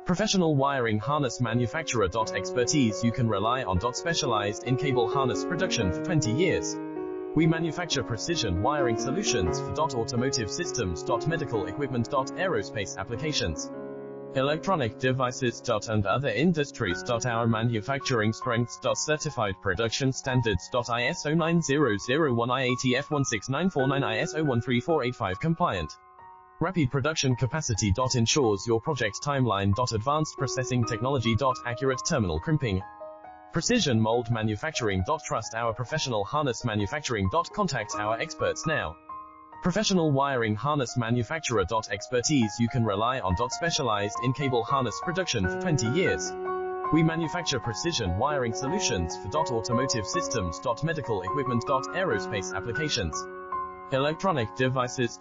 Professional wiring harness manufacturer. Expertise you can rely on. Specialized in cable harness production for 20 years. We manufacture precision wiring solutions for automotive systems, medical equipment, aerospace applications, electronic devices, and other industries. Our manufacturing strengths, certified production standards, ISO 9001 IATF 16949 ISO 13485 compliant. Rapid production capacity. Ensures your project timeline. Advanced processing technology. Accurate terminal crimping. Precision mold manufacturing. Trust our professional harness manufacturing. Contact our experts now. Professional wiring harness manufacturer. Expertise you can rely on. Specialized in cable harness production for 20 years. We manufacture precision wiring solutions for automotive systems, medical equipment, aerospace applications, electronic devices.